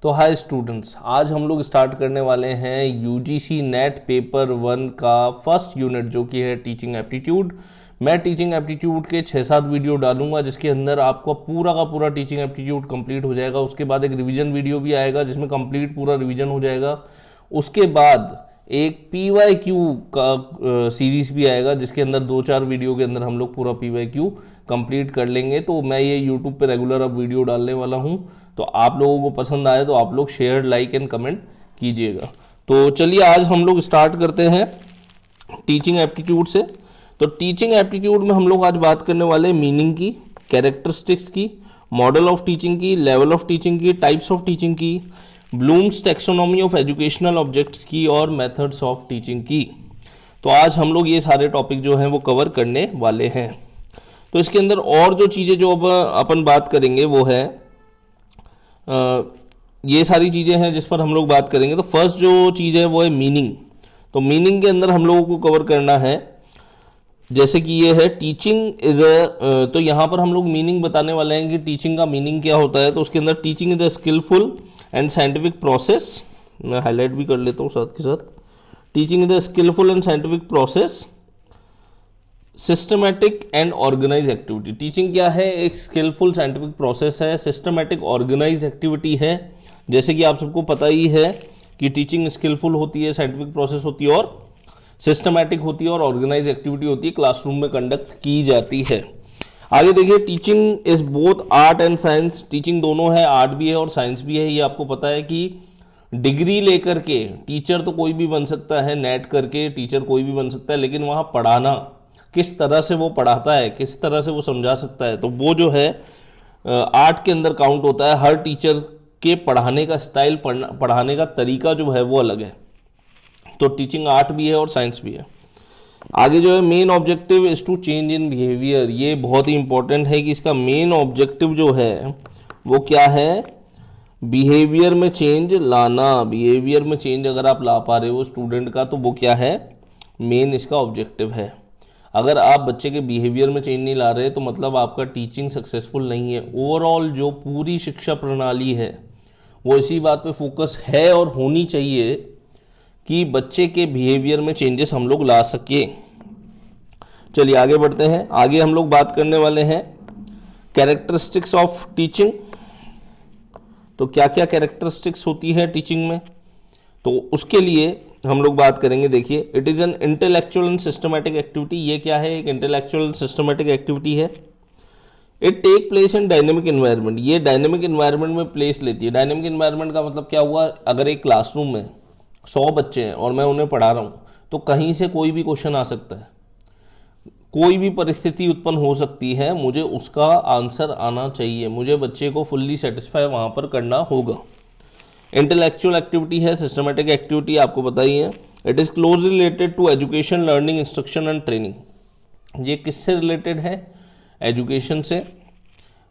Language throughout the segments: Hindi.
तो हाय स्टूडेंट्स, आज हम लोग स्टार्ट करने वाले हैं यूजीसी नेट पेपर 1 का फर्स्ट यूनिट जो कि है टीचिंग एप्टीट्यूड। मैं टीचिंग एप्टीट्यूड के 6-7 वीडियो डालूंगा जिसके अंदर आपको पूरा का पूरा टीचिंग एप्टीट्यूड कंप्लीट हो जाएगा। उसके बाद एक रिवीजन वीडियो भी आएगा जिसमें कंप्लीट पूरा रिवीजन हो जाएगा। उसके बाद एक PYQ का सीरीज भी आएगा जिसके अंदर 2-4 वीडियो के अंदर हम लोग पूरा PYQ कंप्लीट कर लेंगे। तो मैं ये यूट्यूब पे रेगुलर अब वीडियो डालने वाला हूँ, तो आप लोगों को पसंद आए तो आप लोग शेयर, लाइक एंड कमेंट कीजिएगा। तो चलिए आज हम लोग स्टार्ट करते हैं टीचिंग एप्टीट्यूड से। तो टीचिंग एप्टीट्यूड में हम लोग आज बात करने वाले हैं मीनिंग की, कैरेक्टरिस्टिक्स की, मॉडल ऑफ टीचिंग की, लेवल ऑफ टीचिंग की, टाइप्स ऑफ टीचिंग की, Bloom's taxonomy of educational objects की और मेथड्स ऑफ टीचिंग की। तो आज हम लोग ये सारे टॉपिक जो हैं वो कवर करने वाले हैं। तो इसके अंदर और जो चीज़ें जो अब अपन बात करेंगे वो है ये सारी चीज़ें हैं जिस पर हम लोग बात करेंगे। तो फर्स्ट जो चीज़ है वो है मीनिंग। तो मीनिंग के अंदर हम लोगों को कवर करना है, जैसे कि ये है टीचिंग इज अ, तो यहाँ पर हम लोग मीनिंग बताने वाले हैं कि टीचिंग का मीनिंग क्या होता है। तो उसके अंदर teaching is a skilful and scientific process, मैं हाईलाइट भी कर लेता हूँ साथ के साथ। Teaching is a skilful and scientific process, systematic and organise activity. Teaching क्या है? एक स्किलफुल साइंटिफिक प्रोसेस है, सिस्टमैटिक ऑर्गेनाइज एक्टिविटी है। जैसे कि आप सबको पता ही है कि टीचिंग स्किलफुल होती है, साइंटिफिक प्रोसेस होती है और सिस्टमैटिक होती है और ऑर्गेनाइज एक्टिविटी होती है, क्लासरूम में कंडक्ट की जाती है। आगे देखिए, teaching is both art and science. Teaching दोनों है, आर्ट भी है और साइंस भी है। ये आपको पता है कि डिग्री लेकर के टीचर तो कोई भी बन सकता है, नेट करके टीचर कोई भी बन सकता है, लेकिन वहाँ पढ़ाना, किस तरह से वो पढ़ाता है, किस तरह से वो समझा सकता है, तो वो जो है आर्ट के अंदर काउंट होता है। हर टीचर के पढ़ाने का स्टाइल, पढ़ाने का तरीका जो है वो अलग है। तो टीचिंग आर्ट भी है और साइंस भी है। आगे जो है main objective is to change in behaviour. ये बहुत ही इंपॉर्टेंट है कि इसका मेन ऑब्जेक्टिव जो है वो क्या है? बिहेवियर में चेंज लाना। बिहेवियर में चेंज अगर आप ला पा रहे हो स्टूडेंट का, तो वो क्या है? मेन इसका ऑब्जेक्टिव है। अगर आप बच्चे के बिहेवियर में चेंज नहीं ला रहे तो मतलब आपका टीचिंग सक्सेसफुल नहीं है। ओवरऑल जो पूरी शिक्षा प्रणाली है वो इसी बात पे फोकस है और होनी चाहिए कि बच्चे के बिहेवियर में चेंजेस हम लोग ला सके। चलिए आगे बढ़ते हैं। आगे हम लोग बात करने वाले हैं कैरेक्टरिस्टिक्स ऑफ टीचिंग। तो क्या क्या कैरेक्टरिस्टिक्स होती है टीचिंग में, तो उसके लिए हम लोग बात करेंगे। देखिए, it is an intellectual and systematic activity. ये क्या है? एक इंटेलेक्चुअल एंड सिस्टमैटिक एक्टिविटी है। It take place in dynamic environment. ये डायनेमिक इन्वायरमेंट में प्लेस लेती है। डायनेमिक इन्वायरमेंट का मतलब क्या हुआ? अगर एक क्लासरूम में 100 बच्चे हैं और मैं उन्हें पढ़ा रहा हूँ, तो कहीं से कोई भी क्वेश्चन आ सकता है, कोई भी परिस्थिति उत्पन्न हो सकती है, मुझे उसका आंसर आना चाहिए, मुझे बच्चे को फुल्ली सेटिस्फाई वहाँ पर करना होगा। इंटेलेक्चुअल एक्टिविटी है, सिस्टमैटिक एक्टिविटी आपको पता ही है। It is closely related to education, learning, instruction and training. ये किससे रिलेटेड है? एजुकेशन से,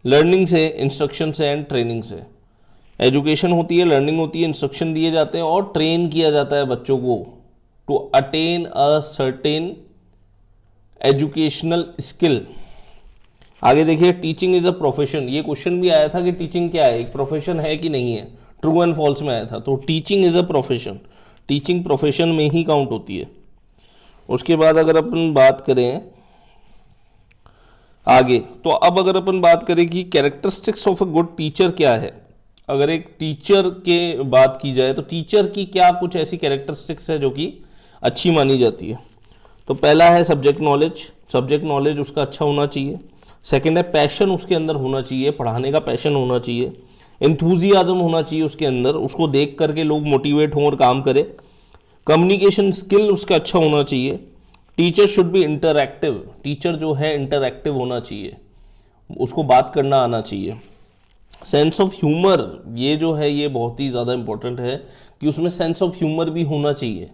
लर्निंग से, इंस्ट्रक्शन से एंड ट्रेनिंग से। एजुकेशन होती है, लर्निंग होती है, इंस्ट्रक्शन दिए जाते हैं और ट्रेन किया जाता है बच्चों को to attain a certain educational skill. आगे देखिए, टीचिंग इज अ प्रोफेशन। ये क्वेश्चन भी आया था कि टीचिंग क्या है, एक प्रोफेशन है कि नहीं है, ट्रू एंड फॉल्स में आया था। तो teaching is a profession, teaching profession में ही काउंट होती है। उसके बाद अगर अपन बात करें आगे, तो अब अगर अपन बात करें कि characteristics of a good teacher क्या है, अगर एक टीचर के बात की जाए तो टीचर की क्या कुछ ऐसी कैरेक्टरिस्टिक्स है जो कि अच्छी मानी जाती है। तो पहला है सब्जेक्ट नॉलेज। सब्जेक्ट नॉलेज उसका अच्छा होना चाहिए। सेकंड है पैशन, उसके अंदर होना चाहिए, पढ़ाने का पैशन होना चाहिए। एंथुजियाज्म होना चाहिए उसके अंदर, उसको देख करके लोग मोटिवेट हों और काम करें। कम्युनिकेशन स्किल उसका अच्छा होना चाहिए। Teacher should be interactive. Teacher जो है इंटरैक्टिव होना चाहिए, उसको बात करना आना चाहिए। सेंस ऑफ ह्यूमर, ये जो है ये बहुत ही ज़्यादा इंपॉर्टेंट है कि उसमें सेंस ऑफ ह्यूमर भी होना चाहिए।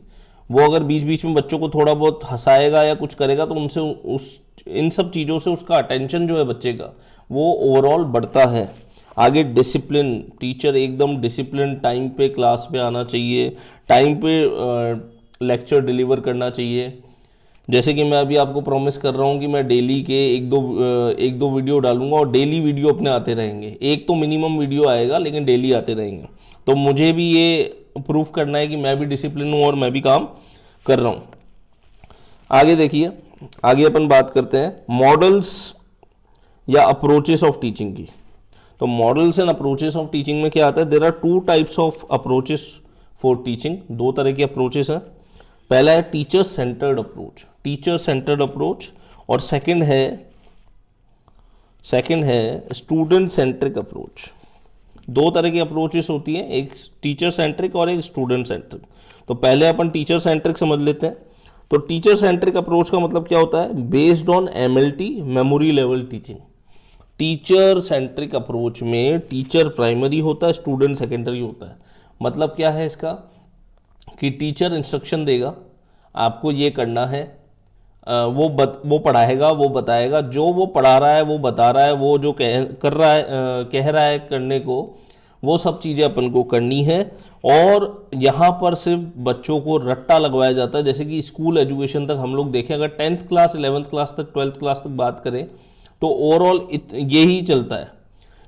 वो अगर बीच बीच में बच्चों को थोड़ा बहुत हंसाएगा या कुछ करेगा तो उनसे इन सब चीज़ों से उसका अटेंशन जो है बच्चे का वो ओवरऑल बढ़ता है। आगे डिसिप्लिन, टीचर एकदम डिसिप्लिन, टाइम पे क्लास पे आना चाहिए, टाइम पे लेक्चर डिलीवर करना चाहिए। जैसे कि मैं अभी आपको प्रॉमिस कर रहा हूँ कि मैं डेली के एक दो वीडियो डालूंगा और डेली वीडियो अपने आते रहेंगे, एक तो मिनिमम वीडियो आएगा लेकिन डेली आते रहेंगे। तो मुझे भी ये प्रूफ करना है कि मैं भी डिसिप्लिन हूँ और मैं भी काम कर रहा हूँ। आगे देखिए, आगे अपन बात करते हैं मॉडल्स या अप्रोचेस ऑफ टीचिंग की। तो models and approaches of teaching में क्या आता है, there are two types of approaches for teaching. दो तरह के अप्रोचेस हैं। पहला है teacher centred approach, teacher centred approach, और सेकंड है स्टूडेंट सेंट्रिक अप्रोच। दो तरह की अप्रोचेस होती हैं, एक टीचर सेंट्रिक और एक स्टूडेंट सेंट्रिक। तो पहले अपन टीचर सेंट्रिक समझ लेते हैं। तो टीचर सेंट्रिक अप्रोच का मतलब क्या होता है, based on MLT, memory level teaching. Teacher centric approach में टीचर प्राइमरी होता है, स्टूडेंट सेकेंडरी होता है। मतलब क्या है इसका, कि टीचर इंस्ट्रक्शन देगा, आपको ये करना है, वो पढ़ाएगा, वो बताएगा, जो वो पढ़ा रहा है वो बता रहा है, वो जो कह रहा है करने को, वो सब चीज़ें अपन को करनी है। और यहाँ पर सिर्फ बच्चों को रट्टा लगवाया जाता है। जैसे कि स्कूल एजुकेशन तक हम लोग देखें, अगर 10th क्लास 11th क्लास तक 12th क्लास तक बात करें तो ओवरऑल यही चलता है।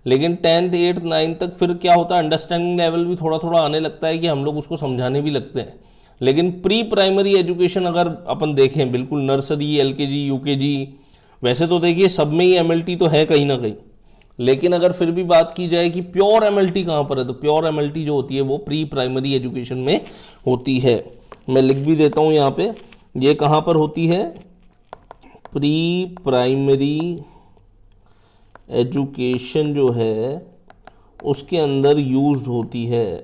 लेकिन 10th 8th 9th तक फिर क्या होता है, अंडरस्टैंडिंग लेवल भी थोड़ा थोड़ा आने लगता है कि हम लोग उसको समझाने भी लगते हैं। लेकिन प्री प्राइमरी एजुकेशन अगर अपन देखें, बिल्कुल नर्सरी, एलकेजी, यूकेजी, वैसे तो देखिए सब में ही एमएलटी तो है कहीं ना कहीं, लेकिन अगर फिर भी बात की जाए कि प्योर एमएलटी कहाँ पर है, तो प्योर एमएलटी जो होती है वो प्री प्राइमरी एजुकेशन में होती है। मैं लिख भी देता हूँ यहाँ पे, ये कहाँ पर होती है, प्री प्राइमरी एजुकेशन जो है उसके अंदर यूज होती है,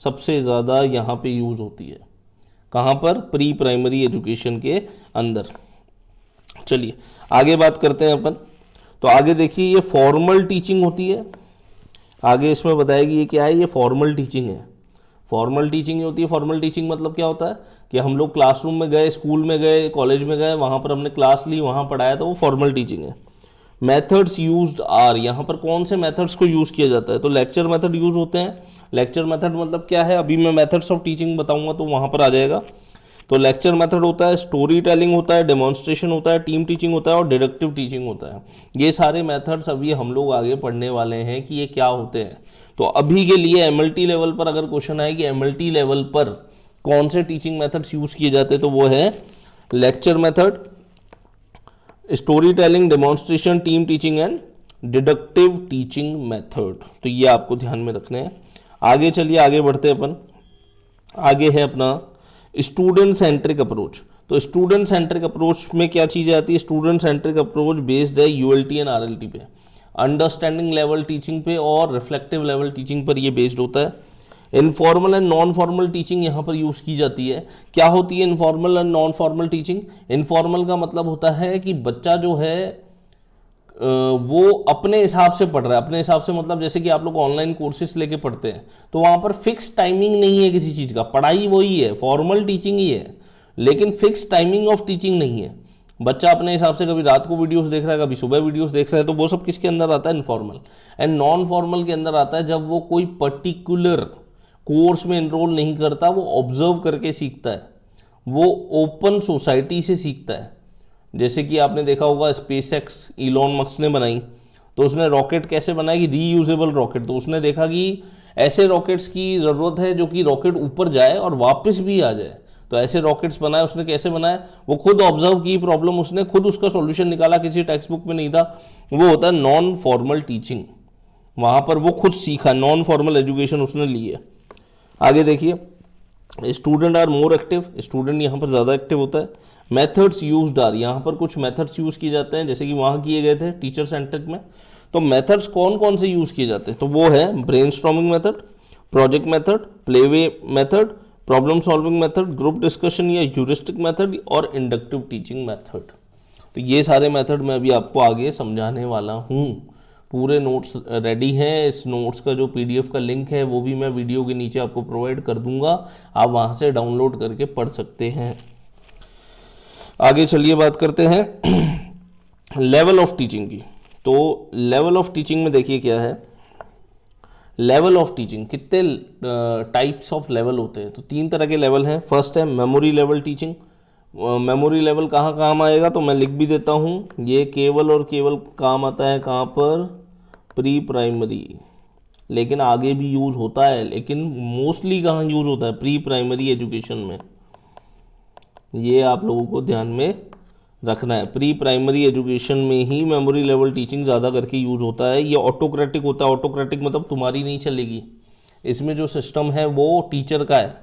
सबसे ज़्यादा यहाँ पे यूज होती है। कहाँ पर, प्री प्राइमरी एजुकेशन के अंदर। चलिए आगे बात करते हैं अपन। तो आगे देखिए, ये फॉर्मल टीचिंग होती है। आगे इसमें बताएगी ये क्या है, ये फॉर्मल टीचिंग है। फॉर्मल टीचिंग होती है। फॉर्मल टीचिंग मतलब क्या होता है कि हम लोग क्लासरूम में गए, स्कूल में गए, कॉलेज में गए, वहाँ पर हमने क्लास ली, वहाँ पढ़ाया, तो वो फॉर्मल टीचिंग है। मेथड्स यूज्ड आर, यहाँ पर कौन से मेथड्स को यूज़ किया जाता है, तो लेक्चर मेथड यूज़ होते हैं। लेक्चर मेथड मतलब क्या है, अभी मैं मेथड्स ऑफ टीचिंग बताऊंगा तो वहाँ पर आ जाएगा। तो लेक्चर मेथड होता है, स्टोरी टेलिंग होता है, डेमोन्स्ट्रेशन होता है, टीम टीचिंग होता है और डिडक्टिव टीचिंग होता है। ये सारे मेथड्स अभी हम लोग आगे पढ़ने वाले हैं कि ये क्या होते हैं। तो अभी के लिए एमएलटी लेवल पर अगर क्वेश्चन आए कि एमएलटी लेवल पर कौन से टीचिंग मेथड्स यूज़ किए जाते हैं, तो वो है lecture method, story telling, demonstration, team teaching and deductive teaching method. तो ये आपको ध्यान में रखने हैं। आगे चलिए, आगे बढ़ते हैं अपन। आगे है अपना स्टूडेंट सेंट्रिक अप्रोच। तो स्टूडेंट सेंट्रिक अप्रोच में क्या चीज़ आती है, स्टूडेंट सेंट्रिक अप्रोच बेस्ड है यूएलटी एंड आरएलटी पे, अंडरस्टैंडिंग लेवल टीचिंग पे और रिफ्लेक्टिव लेवल टीचिंग पर ये बेस्ड होता है। Informal and non formal teaching यहाँ पर यूज़ की जाती है। क्या होती है informal and non formal teaching? Informal का मतलब होता है कि बच्चा जो है वो अपने हिसाब से पढ़ रहा है। अपने हिसाब से मतलब जैसे कि आप लोग ऑनलाइन कोर्सेज लेके पढ़ते हैं तो वहाँ पर फिक्स टाइमिंग नहीं है किसी चीज़ का, पढ़ाई वही है, फॉर्मल टीचिंग ही है, लेकिन फिक्स टाइमिंग ऑफ टीचिंग नहीं है। बच्चा अपने हिसाब से कभी रात को वीडियोस देख रहा है, कभी सुबह वीडियोस देख रहा है, तो वो सब किसके अंदर आता है, इनफॉर्मल। एंड नॉन फॉर्मल के अंदर आता है जब वो कोई पर्टिकुलर कोर्स में एनरोल नहीं करता, वो ऑब्जर्व करके सीखता है, वो ओपन सोसाइटी से सीखता है। जैसे कि आपने देखा होगा स्पेसएक्स इलॉन मस्क ने बनाई, तो उसने रॉकेट कैसे बनाई कि रीयूजेबल रॉकेट। तो उसने देखा कि ऐसे रॉकेट्स की ज़रूरत है जो कि रॉकेट ऊपर जाए और वापस भी आ जाए, तो ऐसे रॉकेट्स बनाए। उसने कैसे बनाया, वो खुद ऑब्जर्व की प्रॉब्लम, उसने खुद उसका सॉल्यूशन निकाला, किसी टेक्स्ट बुक में नहीं था। वो होता है नॉन फॉर्मल टीचिंग, वहाँ पर वो खुद सीखा, नॉन फॉर्मल एजुकेशन उसने ली है। आगे देखिए, student are more active, student यहाँ पर ज़्यादा एक्टिव होता है। मेथड्स यूज्ड आर, यहाँ पर कुछ मेथड्स यूज़ किए जाते हैं जैसे कि वहाँ किए गए थे टीचर सेंट्रिक में। तो मेथड्स कौन कौन से यूज़ किए जाते हैं, तो वो है brainstorming method, project method, playway method, problem solving method, group discussion या ह्यूरिस्टिक मेथड और इंडक्टिव टीचिंग मेथड। तो ये सारे मेथड मैं अभी आपको आगे समझाने वाला हूँ। पूरे नोट्स रेडी हैं। इस नोट्स का जो पीडीएफ का लिंक है वो भी मैं वीडियो के नीचे आपको प्रोवाइड कर दूंगा, आप वहाँ से डाउनलोड करके पढ़ सकते हैं। आगे चलिए बात करते हैं लेवल ऑफ टीचिंग की। तो लेवल ऑफ टीचिंग में देखिए क्या है, लेवल ऑफ टीचिंग कितने टाइप्स ऑफ लेवल होते हैं, तो 3 तरह के लेवल हैं। फर्स्ट है memory level teaching, memory level कहाँ काम आएगा, तो मैं लिख भी देता हूँ, ये केवल और केवल काम आता है कहाँ पर, प्री प्राइमरी। लेकिन आगे भी यूज़ होता है, लेकिन मोस्टली कहाँ यूज़ होता है, प्री प्राइमरी एजुकेशन में। ये आप लोगों को ध्यान में रखना है, प्री प्राइमरी एजुकेशन में ही मेमोरी लेवल टीचिंग ज़्यादा करके यूज़ होता है। ये ऑटोक्रेटिक होता है, ऑटोक्रेटिक मतलब तुम्हारी नहीं चलेगी, इसमें जो सिस्टम है वो टीचर का है,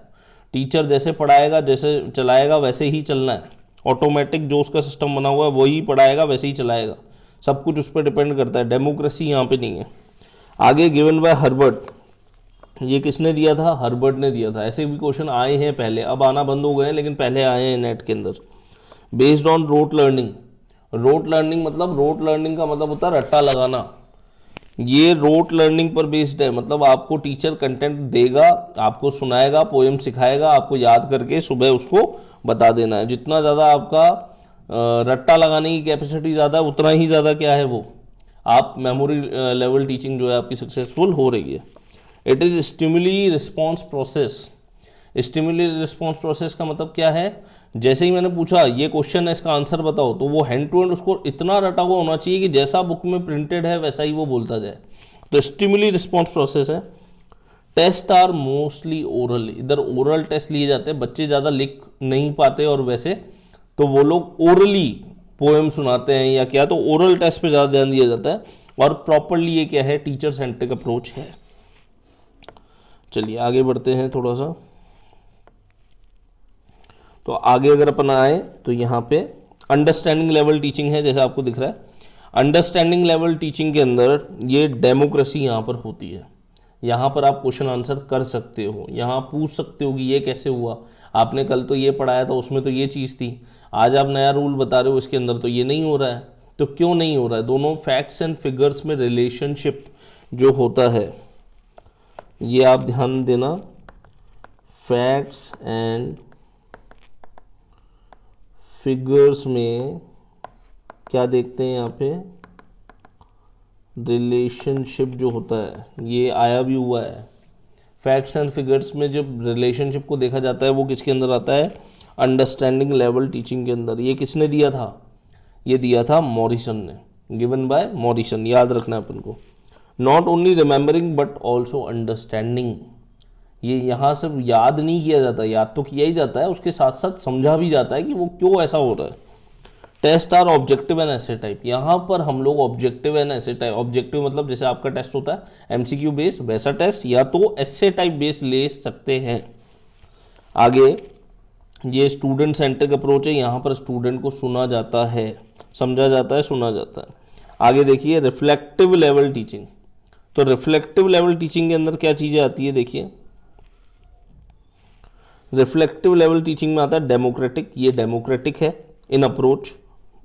टीचर जैसे पढ़ाएगा जैसे चलाएगा वैसे ही चलना है। ऑटोमेटिक जो उसका सिस्टम बना हुआ है वही पढ़ाएगा वैसे ही चलाएगा, सब कुछ उस पर डिपेंड करता है, डेमोक्रेसी यहाँ पे नहीं है। आगे गिवन बाय हर्बर्ट, ये किसने दिया था, हर्बर्ट ने दिया था। ऐसे भी क्वेश्चन आए हैं पहले, अब आना बंद हो गए हैं, लेकिन पहले आए हैं नेट के अंदर। Based on rote learning, rote learning मतलब, रोट लर्निंग का मतलब होता है रट्टा लगाना। ये रोट लर्निंग पर बेस्ड है, मतलब आपको टीचर कंटेंट देगा, आपको सुनाएगा, पोएम सिखाएगा, आपको याद करके सुबह उसको बता देना है। जितना ज़्यादा आपका रट्टा लगाने की कैपेसिटी ज़्यादा है, उतना ही ज़्यादा क्या है वो, आप मेमोरी लेवल टीचिंग जो है आपकी सक्सेसफुल हो रही है। It is stimuli response process. Stimuli response process का मतलब क्या है, जैसे ही मैंने पूछा ये क्वेश्चन है इसका आंसर बताओ, तो वो हैंड टू हैंड उसको इतना रटा हुआ होना चाहिए कि जैसा बुक में प्रिंटेड है वैसा ही वो बोलता जाए, तो स्टिमुली रिस्पॉन्स प्रोसेस है। टेस्ट आर मोस्टली ओरल, इधर ओरल टेस्ट लिए जाते हैं, बच्चे ज़्यादा लिख नहीं पाते और वैसे तो वो लोग ओरली पोएम सुनाते हैं या क्या, तो ओरल टेस्ट पे ज़्यादा ध्यान दिया जाता है। और प्रॉपरली ये क्या है, टीचर सेंट्रिक अप्रोच है। चलिए आगे बढ़ते हैं थोड़ा सा। तो आगे अगर अपन आए तो यहाँ पे अंडरस्टैंडिंग लेवल टीचिंग है, जैसे आपको दिख रहा है। अंडरस्टैंडिंग लेवल टीचिंग के अंदर ये डेमोक्रेसी यहाँ पर होती है, यहाँ पर आप क्वेश्चन आंसर कर सकते हो, यहाँ पूछ सकते हो कि ये कैसे हुआ, आपने कल तो ये पढ़ाया था उसमें तो ये चीज़ थी, आज आप नया रूल बता रहे हो इसके अंदर तो ये नहीं हो रहा है, तो क्यों नहीं हो रहा है। दोनों फैक्ट्स एंड फिगर्स में रिलेशनशिप जो होता है ये आप ध्यान देना, फैक्ट्स एंड फिगर्स में क्या देखते हैं यहाँ पे, रिलेशनशिप जो होता है ये आया भी हुआ है। फैक्ट्स एंड फिगर्स में जब रिलेशनशिप को देखा जाता है वो किसके अंदर आता है, अंडरस्टैंडिंग लेवल टीचिंग के अंदर। ये किसने दिया था, ये दिया था मॉरिसन ने, गिवन बाय मॉरिसन, याद रखना है अपन को। Not only remembering but also understanding, ये यहाँ सिर्फ याद नहीं किया जाता, याद तो किया ही जाता है, उसके साथ साथ समझा भी जाता है कि वो क्यों ऐसा हो रहा है। Test are objective and essay type, यहाँ पर हम लोग objective and essay type, objective मतलब जैसे आपका टेस्ट होता है एमसीक्यू बेस्ड वैसा टेस्ट, या तो एसे टाइप बेस्ड ले सकते हैं। आगे ये स्टूडेंट सेंट्रिक अप्रोच है, यहाँ पर स्टूडेंट को सुना जाता है, समझा जाता है, सुना जाता है। आगे देखिए रिफ्लेक्टिव लेवल टीचिंग, तो रिफ्लेक्टिव लेवल टीचिंग के अंदर क्या चीज़ें आती है, देखिए रिफ्लेक्टिव लेवल टीचिंग में आता है डेमोक्रेटिक, ये डेमोक्रेटिक है इन अप्रोच,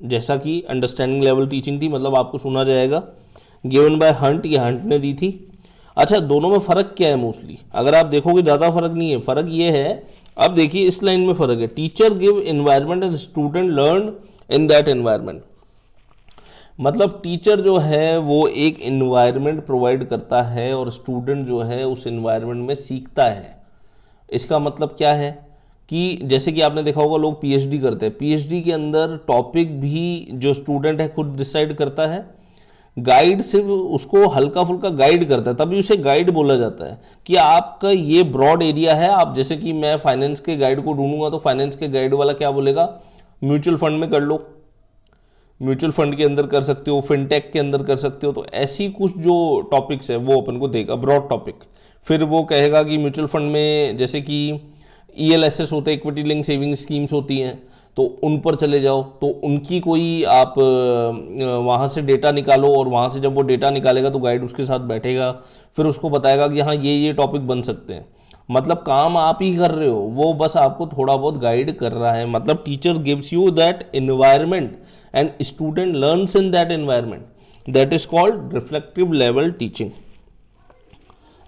जैसा कि अंडरस्टैंडिंग लेवल टीचिंग थी, मतलब आपको सुना जाएगा। गिवन बाय हंट, ये हंट ने दी थी। अच्छा दोनों में फ़र्क क्या है, मोस्टली अगर आप देखोगे ज़्यादा फर्क नहीं है, फ़र्क ये है, अब देखिए इस लाइन में फ़र्क है, teacher give environment and student learn in that environment, मतलब टीचर जो है वो एक एनवायरनमेंट प्रोवाइड करता है और स्टूडेंट जो है उस एनवायरनमेंट में सीखता है। इसका मतलब क्या है कि जैसे कि आपने देखा होगा लोग पीएचडी करते हैं, पीएचडी के अंदर टॉपिक भी जो स्टूडेंट है खुद डिसाइड करता है, गाइड सिर्फ उसको हल्का फुल्का गाइड करता है, तभी उसे गाइड बोला जाता है कि आपका ये ब्रॉड एरिया है। आप जैसे कि मैं फाइनेंस के गाइड को ढूंढूंगा तो फाइनेंस के गाइड वाला क्या बोलेगा, म्यूचुअल फंड में कर लो, म्यूचुअल फंड के अंदर कर सकते हो, फिनटेक के अंदर कर सकते हो, तो ऐसी कुछ जो टॉपिक्स है वो अपन को देगा ब्रॉड टॉपिक। फिर वो कहेगा कि म्यूचुअल फंड में जैसे कि ELSS होते हैं, इक्विटी लिंक सेविंग स्कीम्स होती हैं, तो उन पर चले जाओ, तो उनकी कोई आप वहाँ से डेटा निकालो, और वहाँ से जब वो डेटा निकालेगा तो गाइड उसके साथ बैठेगा, फिर उसको बताएगा कि हाँ ये टॉपिक बन सकते हैं। मतलब काम आप ही कर रहे हो, वो बस आपको थोड़ा बहुत गाइड कर रहा है। मतलब teacher gives you that environment and student learns in that environment, that is called reflective level teaching.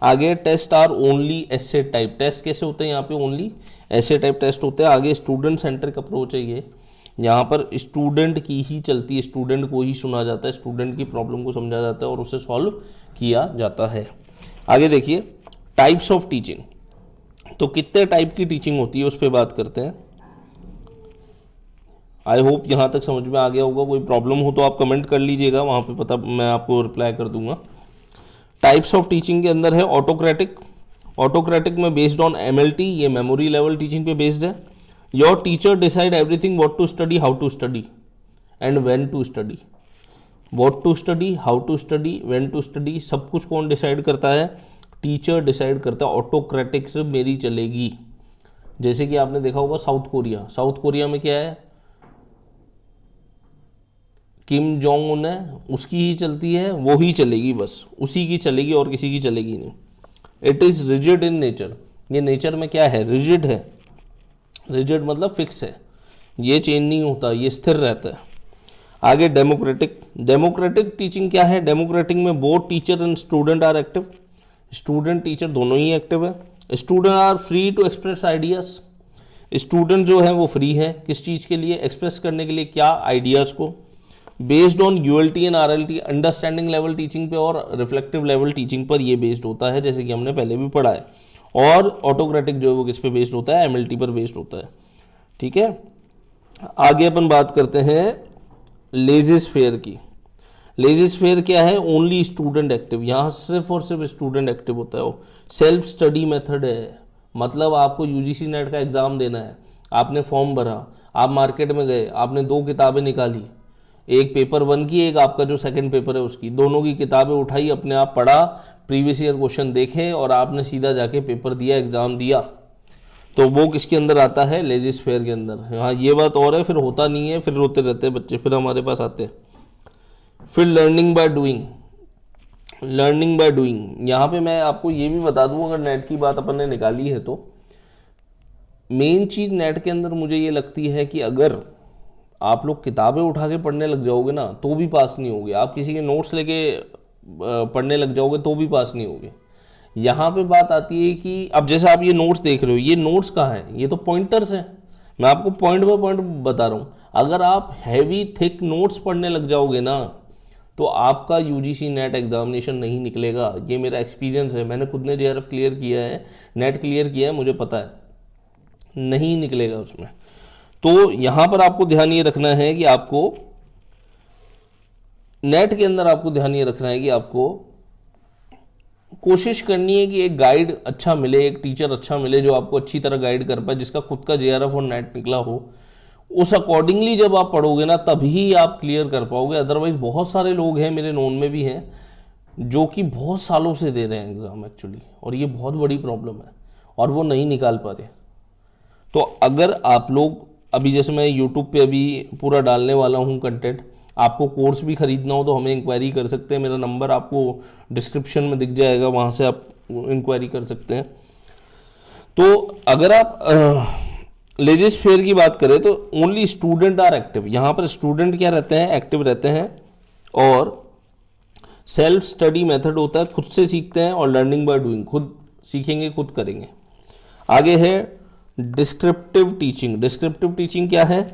आगे test are only essay type, test कैसे होते हैं यहाँ पे, ओनली एसे टाइप टेस्ट होते हैं। आगे स्टूडेंट सेंट्रिक अप्रोच है ये, यहाँ पर स्टूडेंट की ही चलती है, स्टूडेंट को ही सुना जाता है, स्टूडेंट की प्रॉब्लम को समझा जाता है और उसे सॉल्व किया जाता है। आगे देखिए टाइप्स ऑफ टीचिंग, तो कितने टाइप की टीचिंग होती है उस पर बात करते हैं। आई होप यहाँ तक समझ में आ गया होगा। कोई प्रॉब्लम हो तो आप कमेंट कर लीजिएगा, वहाँ पे पता मैं आपको रिप्लाई कर दूंगा। टाइप्स ऑफ टीचिंग के अंदर है ऑटोक्रेटिक। ऑटोक्रेटिक में बेस्ड ऑन MLT, ये मेमोरी लेवल टीचिंग पे बेस्ड है। Your teacher decide everything, what to study, how to study and when to study. What to study, how to study, when to study, सब कुछ कौन डिसाइड करता है? टीचर डिसाइड करता है। ऑटोक्रेटिक से मेरी चलेगी। जैसे कि आपने देखा होगा साउथ कोरिया, साउथ कोरिया में क्या है, किम जोंग उन है, उसकी ही चलती है, वो ही चलेगी, बस उसी की चलेगी और किसी की चलेगी नहीं। It is rigid in nature, ये नेचर में क्या है? रिजिड है। रिजिड मतलब फिक्स है, ये चेंज नहीं होता, ये स्थिर रहता है। आगे डेमोक्रेटिक। डेमोक्रेटिक टीचिंग क्या है? डेमोक्रेटिक में both teacher and student are active, student teacher दोनों ही एक्टिव है। Student are free to express ideas, student जो है वो फ्री है किस चीज़ के लिए? एक्सप्रेस करने के लिए, क्या? आइडियाज़ को। Based on ULT and RLT, understanding level teaching पे और रिफ्लेक्टिव लेवल टीचिंग पर ये बेस्ड होता है, जैसे कि हमने पहले भी पढ़ा है। और ऑटोक्रेटिक जो है वो किस पे बेस्ड होता है? MLT पर बेस्ड होता है। ठीक है, आगे अपन बात करते हैं लेजिस्फेयर की। लेजिस्फेयर क्या है? ओनली स्टूडेंट एक्टिव, यहाँ सिर्फ और सिर्फ स्टूडेंट एक्टिव होता है। वो सेल्फ स्टडी मेथड है, मतलब आपको UGC नेट का एग्ज़ाम देना है, आपने फॉर्म भरा, आप मार्केट में गए, आपने 2 किताबें निकाली, एक पेपर 1 की, एक आपका जो सेकंड पेपर है उसकी, दोनों की किताबें उठाई, अपने आप पढ़ा, प्रीवियस ईयर क्वेश्चन देखे और आपने सीधा जाके पेपर दिया, एग्ज़ाम दिया, तो वो किसके अंदर आता है? लेजिस्फेयर के अंदर। हाँ, ये बात और है, फिर होता नहीं है, फिर रोते रहते हैं बच्चे, फिर हमारे पास आते हैं। फिर learning by doing. Learning by doing, यहाँ पे मैं आपको ये भी बता दूँ, अगर नेट की बात अपन ने निकाली है तो मेन चीज़ नेट के अंदर मुझे ये लगती है कि अगर आप लोग किताबें उठा के पढ़ने लग जाओगे ना तो भी पास नहीं होगे, आप किसी के नोट्स लेके पढ़ने लग जाओगे तो भी पास नहीं होगे। यहाँ पे बात आती है कि अब जैसे आप ये नोट्स देख रहे हो, ये नोट्स कहाँ हैं? ये तो पॉइंटर्स हैं, मैं आपको पॉइंट बाय पॉइंट बता रहा हूँ। अगर आप हैवी थिक नोट्स पढ़ने लग जाओगे ना तो आपका UGC नेट एग्जामिनेशन नहीं निकलेगा। ये मेरा एक्सपीरियंस है, मैंने खुद ने JRF क्लियर किया है, नेट क्लियर किया है, मुझे पता है, नहीं निकलेगा उसमें। तो यहाँ पर आपको ध्यान ये रखना है कि आपको नेट के अंदर आपको ध्यान ये रखना है कि आपको कोशिश करनी है कि एक गाइड अच्छा मिले, एक टीचर अच्छा मिले जो आपको अच्छी तरह गाइड कर पाए, जिसका खुद का JRF और नेट निकला हो। उस अकॉर्डिंगली जब आप पढ़ोगे ना तभी आप क्लियर कर पाओगे। अदरवाइज बहुत सारे लोग हैं, मेरे नोन में भी हैं, जो कि बहुत सालों से दे रहे हैं एग्ज़ाम एक्चुअली, और ये बहुत बड़ी प्रॉब्लम है और वो नहीं निकाल पा रहे। तो अगर आप लोग अभी, जैसे मैं YouTube पे अभी पूरा डालने वाला हूँ कंटेंट, आपको कोर्स भी खरीदना हो तो हमें इंक्वायरी कर सकते हैं, मेरा नंबर आपको डिस्क्रिप्शन में दिख जाएगा, वहाँ से आप इंक्वायरी कर सकते हैं। तो अगर आप लेजिस्फेयर की बात करें तो ओनली स्टूडेंट आर एक्टिव, यहाँ पर स्टूडेंट क्या रहते हैं? एक्टिव रहते हैं। और सेल्फ स्टडी मेथड होता है, खुद से सीखते हैं। और लर्निंग बाय डूइंग, खुद सीखेंगे, खुद करेंगे। आगे है डिस्क्रिप्टिव टीचिंग। डिस्क्रिप्टिव टीचिंग क्या है?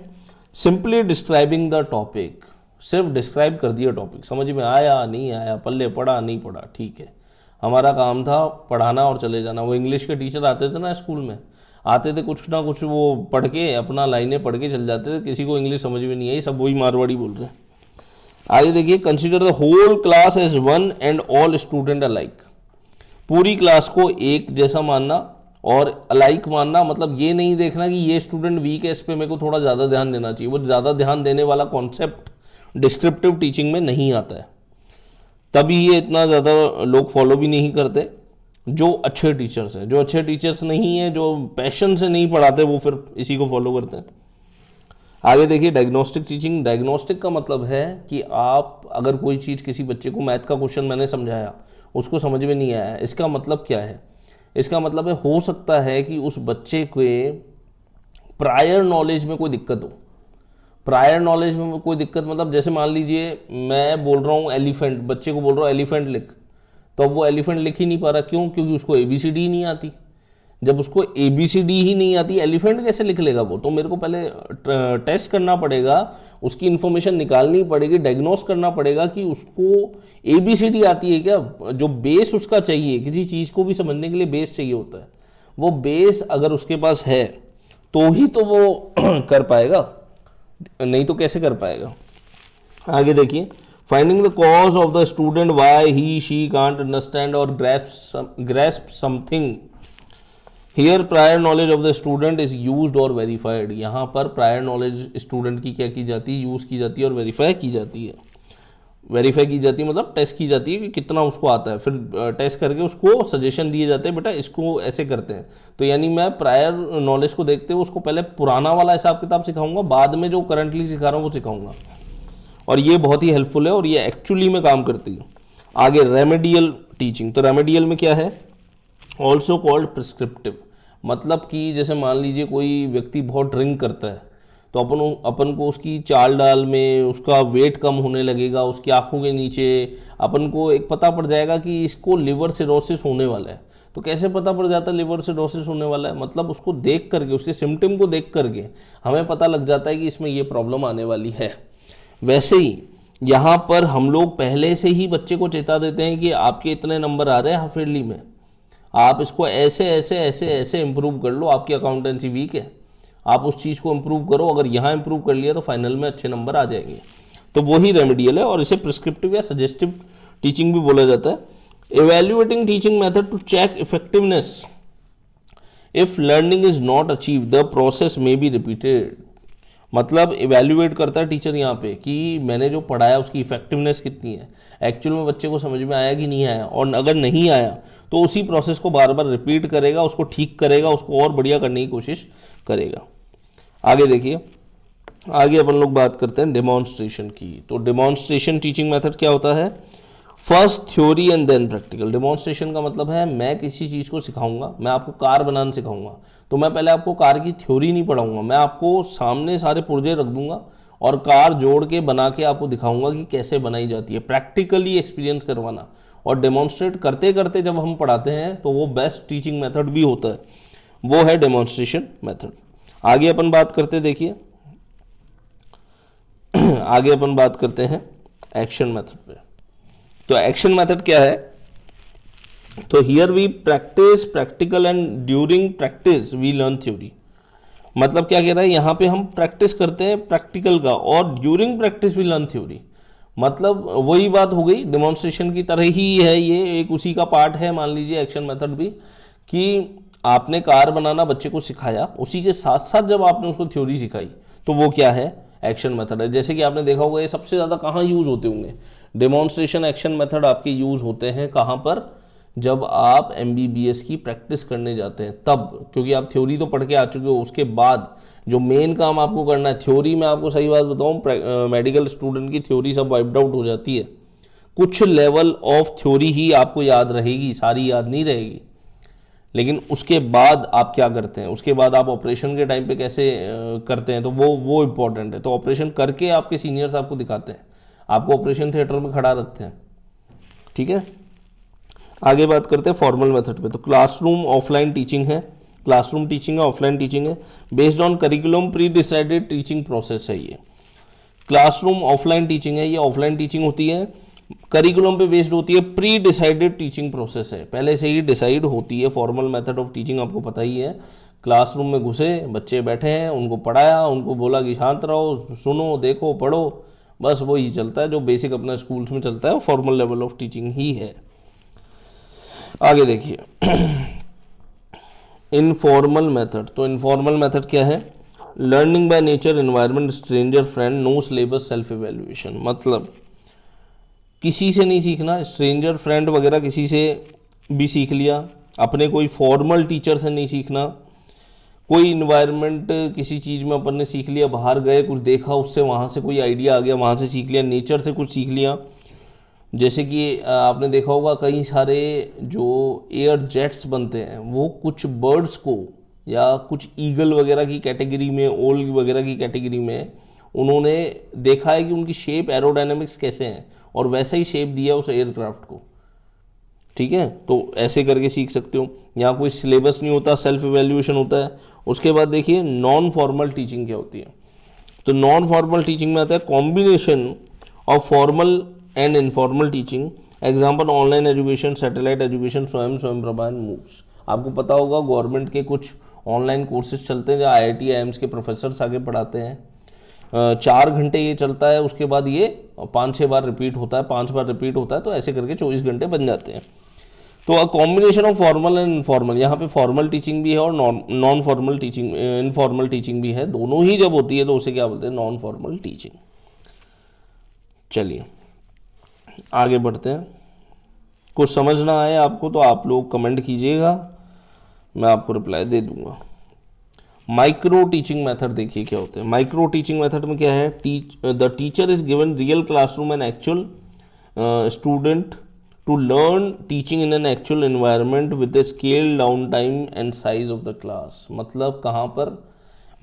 सिंपली डिस्क्राइबिंग द टॉपिक, सिर्फ डिस्क्राइब कर दिया टॉपिक, समझ में आया नहीं आया, पल्ले पड़ा नहीं पड़ा, ठीक है, हमारा काम था पढ़ाना और चले जाना। वो इंग्लिश के टीचर आते थे ना स्कूल में, आते थे कुछ ना कुछ वो पढ़ के अपना लाइनें पढ़ के चल जाते थे, किसी को इंग्लिश समझ में नहीं आई, सब वही मारवाड़ी बोल रहे हैं। आगे देखिए, consider the whole class as one and all student alike. पूरी क्लास को एक जैसा मानना और अलाइक मानना, मतलब ये नहीं देखना कि ये स्टूडेंट वीक है, इस पे मेरे को थोड़ा ज़्यादा ध्यान देना चाहिए। वो ज़्यादा ध्यान देने वाला कॉन्सेप्ट डिस्क्रिप्टिव टीचिंग में नहीं आता है, तभी ये इतना ज़्यादा लोग फॉलो भी नहीं करते। जो अच्छे टीचर्स हैं, जो अच्छे टीचर्स नहीं हैं, जो पैशन से नहीं पढ़ाते, वो फिर इसी को फॉलो करते हैं। आगे देखिए, डायग्नोस्टिक टीचिंग। डायग्नोस्टिक का मतलब है कि आप अगर कोई चीज़, किसी बच्चे को मैथ का क्वेश्चन मैंने समझाया, उसको समझ में नहीं आया, इसका मतलब क्या है? इसका मतलब है, हो सकता है कि उस बच्चे के प्रायर नॉलेज में कोई दिक्कत हो। प्रायर नॉलेज में कोई दिक्कत मतलब, जैसे मान लीजिए मैं बोल रहा हूँ एलिफेंट, बच्चे को बोल रहा हूँ एलिफेंट लिख, तो अब वो एलिफेंट लिख ही नहीं पा रहा। क्यों? क्योंकि उसको ABCD ही नहीं आती। जब उसको ABCD ही नहीं आती, एलिफेंट कैसे लिख लेगा वो? तो मेरे को पहले टेस्ट करना पड़ेगा, उसकी इन्फॉर्मेशन निकालनी पड़ेगी, डायग्नोस करना पड़ेगा कि उसको ABCD आती है क्या। जो बेस उसका चाहिए, किसी चीज़ को भी समझने के लिए बेस चाहिए होता है, वो बेस अगर उसके पास है तो ही तो वो कर पाएगा। नहीं तो कैसे कर पाएगा। आगे देखिए, finding the cause of the student why he she can't understand और grasp something. Here prior knowledge of the student is used और वेरीफाइड। यहाँ पर प्रायर नॉलेज स्टूडेंट की क्या की जाती है, यूज़ की जाती है और वेरीफाई की जाती है। वेरीफाई की जाती है मतलब टेस्ट की जाती है कि कितना उसको आता है, फिर टेस्ट करके उसको सजेशन दिए जाते हैं, बेटा इसको ऐसे करते हैं। तो यानी मैं प्रायर नॉलेज को देखते हुए उसको पहले पुराना वाला हिसाब किताब सिखाऊंगा, बाद में जो करंटली सिखा रहा हूँ वो सिखाऊंगा, और ये बहुत ही हेल्पफुल है और ये एक्चुअली में काम करती है। आगे रेमेडियल टीचिंग, तो रेमेडियल में क्या है, ऑल्सो कॉल्ड प्रिस्क्रिप्टिव। मतलब कि जैसे मान लीजिए कोई व्यक्ति बहुत ड्रिंक करता है, तो अपन को उसकी चाल डाल में उसका वेट कम होने लगेगा, उसकी आंखों के नीचे अपन को एक पता पड़ जाएगा कि इसको लिवर सिरोसिस होने वाला है। तो कैसे पता पड़ जाता है लिवर सिरोसिस होने वाला है, मतलब उसको देख करके, उसके सिम्टम को देख करके हमें पता लग जाता है कि इसमें ये प्रॉब्लम आने वाली है। वैसे ही यहाँ पर हम लोग पहले से ही बच्चे को चेता देते हैं कि आपके इतने नंबर आ रहे हैं हाफ ईयरली में, आप इसको ऐसे ऐसे ऐसे ऐसे इम्प्रूव कर लो, आपकी अकाउंटेंसी वीक है, आप उस चीज़ को इम्प्रूव करो, अगर यहाँ इम्प्रूव कर लिया तो फाइनल में अच्छे नंबर आ जाएंगे। तो वही रेमेडियल है और इसे प्रिस्क्रिप्टिव या सजेस्टिव टीचिंग भी बोला जाता है। Evaluating teaching method to check effectiveness if learning is not achieve the process में बी रिपीटेड। मतलब इवैल्यूएट करता है टीचर यहाँ पे कि मैंने जो पढ़ाया उसकी इफेक्टिवनेस कितनी है, एक्चुअल में बच्चे को समझ में आया कि नहीं आया, और अगर नहीं आया तो उसी प्रोसेस को बार बार रिपीट करेगा, उसको ठीक करेगा, उसको और बढ़िया करने की कोशिश करेगा। आगे देखिए, आगे अपन लोग बात करते हैं डेमोन्स्ट्रेशन की। तो डेमोन्स्ट्रेशन टीचिंग मेथड क्या होता है, first theory and then practical. Demonstration का मतलब है मैं किसी चीज़ को सिखाऊंगा, मैं आपको कार बनाना सिखाऊंगा, तो मैं पहले आपको कार की थ्योरी नहीं पढ़ाऊंगा, मैं आपको सामने सारे पुर्जे रख दूंगा और कार जोड़ के बना के आपको दिखाऊंगा कि कैसे बनाई जाती है। प्रैक्टिकली एक्सपीरियंस करवाना और डेमोन्स्ट्रेट करते करते जब हम पढ़ाते हैं तो वो बेस्ट टीचिंग मेथड भी होता है, वो है डेमोन्स्ट्रेशन मेथड। आगे अपन बात करते, देखिए आगे अपन बात करते हैं एक्शन मेथड पे। तो एक्शन मेथड क्या है, तो here we practise practical and during practice we learn theory. मतलब क्या कह रहा है, यहाँ पे हम प्रैक्टिस करते हैं प्रैक्टिकल का और during practice we learn theory. मतलब वही बात हो गई, डेमोन्स्ट्रेशन की तरह ही है, ये एक उसी का पार्ट है। मान लीजिए एक्शन मेथड भी, कि आपने कार बनाना बच्चे को सिखाया, उसी के साथ साथ जब आपने उसको थ्योरी सिखाई तो वो क्या है, एक्शन मेथड है। जैसे कि आपने देखा होगा ये सबसे ज़्यादा कहाँ यूज़ होते होंगे, डेमोन्स्ट्रेशन एक्शन मेथड आपके यूज़ होते हैं कहाँ पर, जब आप MBBS की प्रैक्टिस करने जाते हैं तब, क्योंकि आप थ्योरी तो पढ़ के आ चुके हो, उसके बाद जो मेन काम आपको करना है थ्योरी में, आपको सही बात बताऊँ, मेडिकल स्टूडेंट की थ्योरी सब वाइप्ड आउट हो जाती है। कुछ लेवल ऑफ थ्योरी ही आपको याद रहेगी, सारी याद नहीं रहेगी। लेकिन उसके बाद आप क्या करते हैं, उसके बाद आप ऑपरेशन के टाइम पे कैसे करते हैं, तो वो इम्पॉर्टेंट है। तो ऑपरेशन करके आपके सीनियर्स आपको दिखाते हैं, आपको ऑपरेशन थिएटर में खड़ा रखते हैं, ठीक है। आगे बात करते हैं फॉर्मल मेथड पे। तो क्लासरूम ऑफलाइन टीचिंग है, क्लासरूम टीचिंग है, ऑफलाइन टीचिंग है, based on curriculum pre decided teaching process है। ये क्लासरूम ऑफलाइन टीचिंग है, ये ऑफलाइन टीचिंग होती है, करिकुलम पे बेस्ड होती है, प्री डिसाइडेड टीचिंग प्रोसेस है, पहले से ही डिसाइड होती है। फॉर्मल मेथड ऑफ टीचिंग आपको पता ही है, क्लासरूम में घुसे, बच्चे बैठे हैं, उनको पढ़ाया, उनको बोला कि शांत रहो, सुनो, देखो, पढ़ो, बस वही चलता है जो बेसिक अपना स्कूल्स में चलता है, फॉर्मल लेवल ऑफ टीचिंग ही है। आगे देखिए इनफॉर्मल मेथड। तो इनफॉर्मल मेथड क्या है, learning by nature, environment, stranger, friend, no syllabus, self evaluation. मतलब किसी से नहीं सीखना, स्ट्रेंजर, फ्रेंड वगैरह किसी से भी सीख लिया, अपने कोई फॉर्मल टीचर से नहीं सीखना, कोई इन्वायरमेंट किसी चीज़ में अपन ने सीख लिया, बाहर गए कुछ देखा, उससे वहाँ से कोई आइडिया आ गया, वहाँ से सीख लिया, नेचर से कुछ सीख लिया। जैसे कि आपने देखा होगा कई सारे जो एयर जेट्स बनते हैं वो कुछ बर्ड्स को या कुछ ईगल वगैरह की कैटेगरी में, ओल वगैरह की कैटेगरी में उन्होंने देखा है कि उनकी शेप, एरोडायनेमिक्स कैसे हैं, और वैसा ही शेप दिया उस एयरक्राफ्ट को, ठीक है। तो ऐसे करके सीख सकते हो। यहाँ कोई सिलेबस नहीं होता, सेल्फ इवैल्यूएशन होता है। उसके बाद देखिए नॉन फॉर्मल टीचिंग क्या होती है। तो नॉन फॉर्मल टीचिंग में आता है combination of formal and informal teaching, example online education, satellite education, स्वयं प्रभा एंड मूव्स। आपको पता होगा गवर्नमेंट के कुछ ऑनलाइन कोर्सेज चलते हैं जहाँ IIT IIMs के प्रोफेसर्स आगे पढ़ाते हैं, 4 घंटे ये चलता है, उसके बाद ये 5-6 बार रिपीट होता है, 5 बार रिपीट होता है, तो ऐसे करके 24 घंटे बन जाते हैं। तो a combination of formal and informal, यहाँ पे फॉर्मल टीचिंग भी है और non formal teaching, informal teaching भी है, दोनों ही जब होती है तो उसे क्या बोलते हैं, नॉन फॉर्मल टीचिंग। चलिए आगे बढ़ते हैं। कुछ समझ ना आए आपको तो आप लोग कमेंट कीजिएगा, मैं आपको रिप्लाई दे दूंगा। माइक्रो टीचिंग मेथड देखिए क्या होते हैं। माइक्रो टीचिंग मेथड में क्या है, the teacher is given real classroom and actual student to learn teaching in an actual environment with the scale down time and size of the class. मतलब कहाँ पर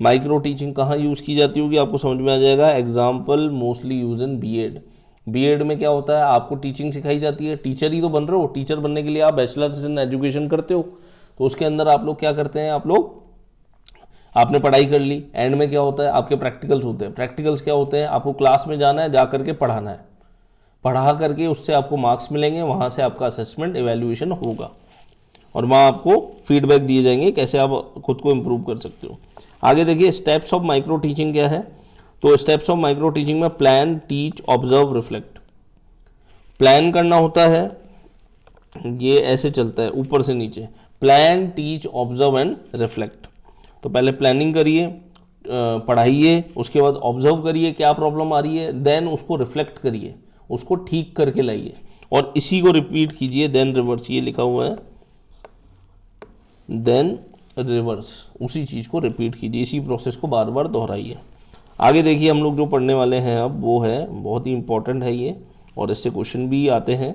माइक्रो टीचिंग कहाँ यूज़ की जाती होगी, आपको समझ में आ जाएगा। Example mostly use in BEd. BEd में क्या होता है, आपको टीचिंग सिखाई जाती है, टीचर ही तो बन रहे हो, टीचर बनने के लिए आप बैचलर्स इन एजुकेशन करते हो, तो उसके अंदर आप लोग क्या करते हैं, आप लोग आपने पढ़ाई कर ली, एंड में क्या होता है, आपके प्रैक्टिकल्स होते हैं। प्रैक्टिकल्स क्या होते हैं, आपको क्लास में जाना है, जा करके पढ़ाना है, पढ़ा करके उससे आपको मार्क्स मिलेंगे, वहाँ से आपका असेसमेंट एवेल्यूएशन होगा और वहाँ आपको फीडबैक दिए जाएंगे कैसे आप खुद को इम्प्रूव कर सकते हो। आगे देखिए स्टेप्स ऑफ माइक्रो टीचिंग क्या है। तो स्टेप्स ऑफ माइक्रो टीचिंग में plan, teach, observe, reflect. Plan करना होता है, ये ऐसे चलता है ऊपर से नीचे, plan, teach, observe and reflect. तो पहले प्लानिंग करिए, पढ़ाइए, उसके बाद ऑब्जर्व करिए क्या प्रॉब्लम आ रही है, देन उसको रिफ्लेक्ट करिए, उसको ठीक करके लाइए और इसी को रिपीट कीजिए। देन रिवर्स, ये लिखा हुआ है देन रिवर्स, उसी चीज़ को रिपीट कीजिए, इसी प्रोसेस को बार बार दोहराइए। आगे देखिए हम लोग जो पढ़ने वाले हैं अब, वो है बहुत ही इंपॉर्टेंट है ये, और इससे क्वेश्चन भी आते हैं।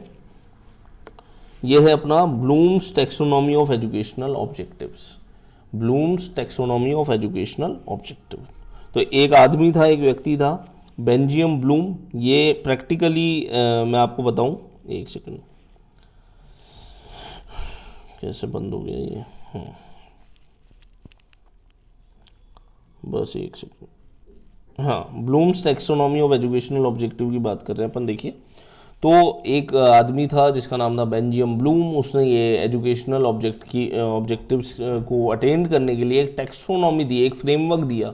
ये है अपना Bloom's taxonomy of educational objectives. Bloom's taxonomy of educational objective. तो एक आदमी था, एक व्यक्ति था, बेंजियम ब्लूम। ये प्रैक्टिकली मैं आपको बताऊं, एक सेकंड, कैसे बंद हो गया ये, बस एक सेकंड। हाँ, Bloom's taxonomy of educational objective की बात कर रहे हैं अपन। देखिए तो एक आदमी था जिसका नाम था बेंजियम ब्लूम। उसने ये एजुकेशनल ऑब्जेक्टिव्स को अटेंड करने के लिए एक टैक्सोनॉमी दी, एक फ्रेमवर्क दिया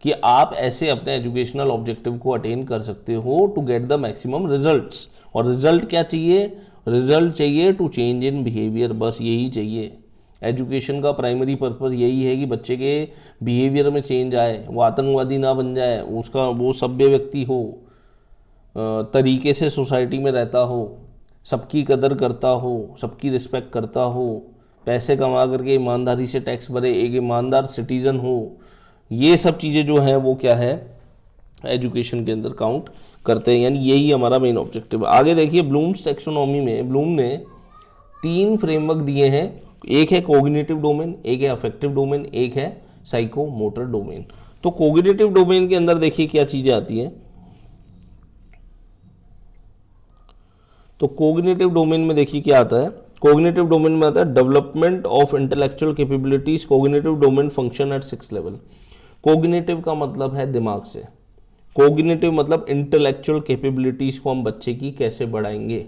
कि आप ऐसे अपने एजुकेशनल ऑब्जेक्टिव को अटेंड कर सकते हो to get the maximum results. और रिजल्ट क्या चाहिए, रिजल्ट चाहिए टू चेंज इन बिहेवियर, बस यही चाहिए। एजुकेशन का प्राइमरी पर्पस यही है कि बच्चे के बिहेवियर में चेंज आए, वो आतंकवादी ना बन जाए, उसका वो सभ्य व्यक्ति हो, तरीके से सोसाइटी में रहता हो, सबकी कदर करता हो, सबकी रिस्पेक्ट करता हो, पैसे कमा करके ईमानदारी से टैक्स भरे, एक ईमानदार सिटीजन हो। ये सब चीज़ें जो हैं वो क्या है, एजुकेशन के अंदर काउंट करते हैं, यानी यही हमारा मेन ऑब्जेक्टिव है। आगे देखिए ब्लूम्स टैक्सोनॉमी में ब्लूम ने 3 फ्रेमवर्क दिए हैं। एक है कोग्निटिव डोमेन, एक है अफेक्टिव डोमेन, एक है साइकोमोटर डोमेन। तो कोग्निटिव डोमेन के अंदर देखिए क्या चीज़ें आती हैं। तो कोग्निटिव डोमेन में देखिए क्या आता है। कोग्निटिव डोमेन में आता है development of intellectual capabilities. Cognitive domain function at 6 level. Cognitive का मतलब है दिमाग से, कोग्निटिव मतलब इंटेलेक्चुअल कैपेबिलिटीज को हम बच्चे की कैसे बढ़ाएंगे।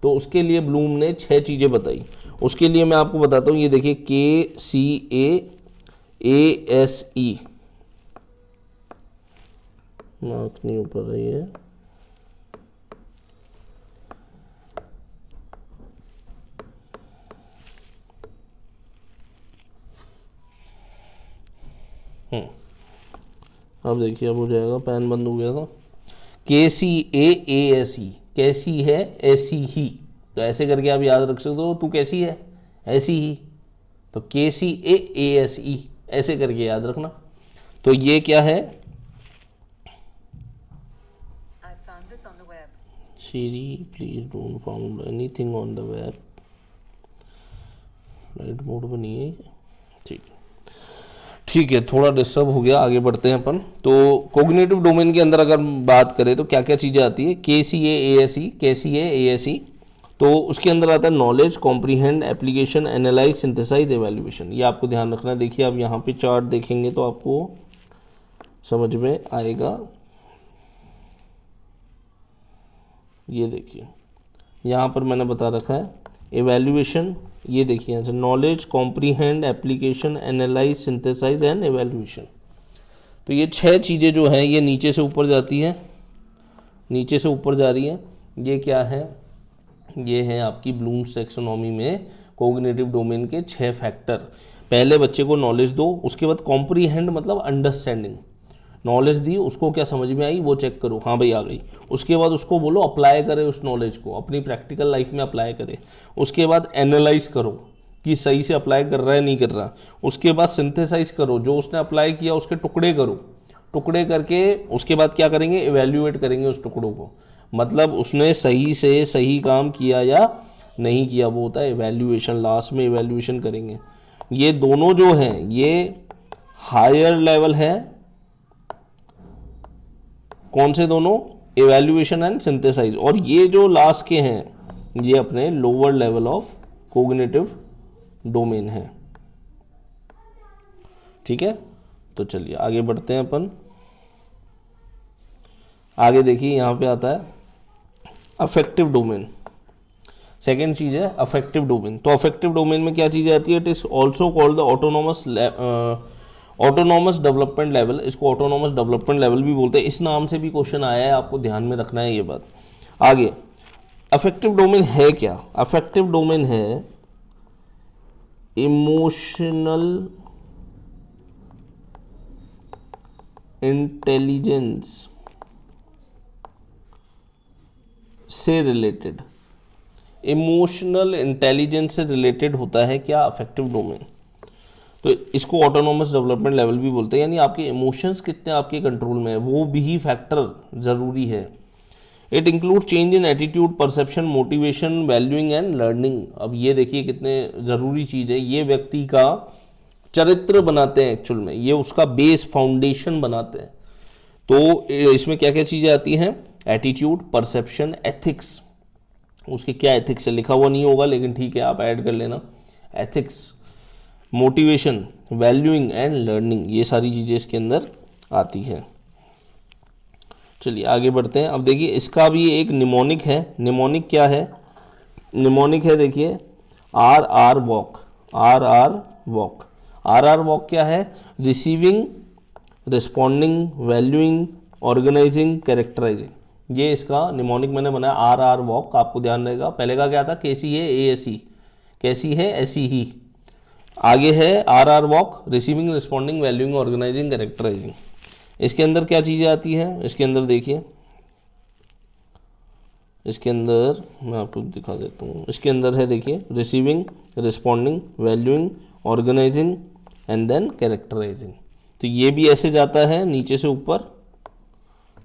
तो उसके लिए ब्लूम ने 6 चीज़ें बताई। उसके लिए मैं आपको बताता हूँ, ये देखिए KCAASE, मार्क नहीं ऊपर रही है, अब देखिए अब हो जाएगा, पेन बंद हो गया था। KCAASE, कैसी है ऐसी ही, तो ऐसे करके आप याद रख सकते हो, तू कैसी है ऐसी ही, तो KCAASE ऐसे करके याद रखना। तो ये क्या है, Siri please don't found anything on the web. Flight mode में नहीं है, ठीक है, थोड़ा डिस्टर्ब हो गया, आगे बढ़ते हैं अपन। तो कोग्निटिव डोमेन के अंदर अगर बात करें तो क्या क्या चीज़ें आती है। KCAASE, तो उसके अंदर आता है knowledge, comprehend, application, analyse, synthesise, evaluation. ये आपको ध्यान रखना है। देखिए आप यहाँ पे चार्ट देखेंगे तो आपको समझ में आएगा। ये देखिए यहाँ पर मैंने बता रखा है एवेल्यूएशन। ये देखिए यहाँ से knowledge, comprehend, application, analyse, synthesise and evaluation. तो ये 6 चीज़ें जो हैं ये नीचे से ऊपर जाती हैं, नीचे से ऊपर जा रही हैं। ये क्या है, ये है आपकी ब्लूम्स टैक्सोनॉमी में कोग्निटिव डोमेन के 6 फैक्टर। पहले बच्चे को नॉलेज दो, उसके बाद कॉम्प्रीहेंड मतलब अंडरस्टैंडिंग, नॉलेज दी, उसको क्या समझ में आई वो चेक करो, हाँ भाई आ गई। उसके बाद उसको बोलो अप्लाई करे उस नॉलेज को, अपनी प्रैक्टिकल लाइफ में अप्लाई करे। उसके बाद एनालाइज करो कि सही से अप्लाई कर रहा है नहीं कर रहा। उसके बाद सिंथेसाइज करो, जो उसने अप्लाई किया उसके टुकड़े करो, टुकड़े करके उसके बाद क्या करेंगे, इवेल्युएट करेंगे उस टुकड़ों को, मतलब उसने सही से सही काम किया या नहीं किया, वो होता है इवेल्युएशन। लास्ट में इवेल्युएशन करेंगे। ये दोनों जो हैं ये हायर लेवल है, कौन से दोनों, इवेल्युएशन एंड सिंथेसाइज, और ये जो लास्ट के हैं ये अपने lower level of cognitive domain है। ठीक है, तो चलिए आगे बढ़ते हैं अपन। आगे देखिए यहाँ पे आता है अफेक्टिव डोमेन। सेकेंड चीज है अफेक्टिव डोमेन। तो अफेक्टिव डोमेन में क्या चीज़ आती है, it is also called the autonomous development level. इसको ऑटोनॉमस डेवलपमेंट लेवल भी बोलते हैं, इस नाम से भी क्वेश्चन आया है, आपको ध्यान में रखना है ये बात। आगे अफेक्टिव डोमेन है क्या, अफेक्टिव डोमेन है इमोशनल इंटेलिजेंस से रिलेटेड, इमोशनल इंटेलिजेंस से रिलेटेड होता है क्या अफेक्टिव डोमेन। तो इसको ऑटोनॉमस डेवलपमेंट लेवल भी बोलते हैं, यानी आपके इमोशंस कितने आपके कंट्रोल में है वो भी फैक्टर जरूरी है। It include change in attitude, perception, motivation, valuing and learning. अब ये देखिए कितने ज़रूरी चीज़ है, ये व्यक्ति का चरित्र बनाते हैं एक्चुअल में, ये उसका बेस फाउंडेशन बनाते हैं। तो इसमें क्या क्या चीज़ें आती हैं, एटीट्यूड, परसेप्शन, एथिक्स। उसके क्या एथिक्स है लिखा हुआ नहीं होगा लेकिन ठीक है आप ऐड कर लेना, ethics, motivation, valuing and learning, ये सारी चीज़ें इसके अंदर आती हैं। चलिए आगे बढ़ते हैं। अब देखिए इसका भी एक निमोनिक है। निमोनिक क्या है, निमोनिक है देखिए R R walk. R R walk, R R walk क्या है, receiving, responding, valuing, organising, characterising. ये इसका निमोनिक मैंने बनाया आर आर वॉक, आपको ध्यान रहेगा। पहले का क्या था, कैसी है ए एस ई, कैसी है ऐसी ही। आगे है R R walk, receiving, responding, valuing, organising, characterising. इसके अंदर क्या चीज़ें आती हैं, इसके अंदर देखिए, इसके अंदर मैं आपको दिखा देता हूँ। इसके अंदर है देखिए receiving, responding, valuing, organising and then characterising. तो ये भी ऐसे जाता है नीचे से ऊपर,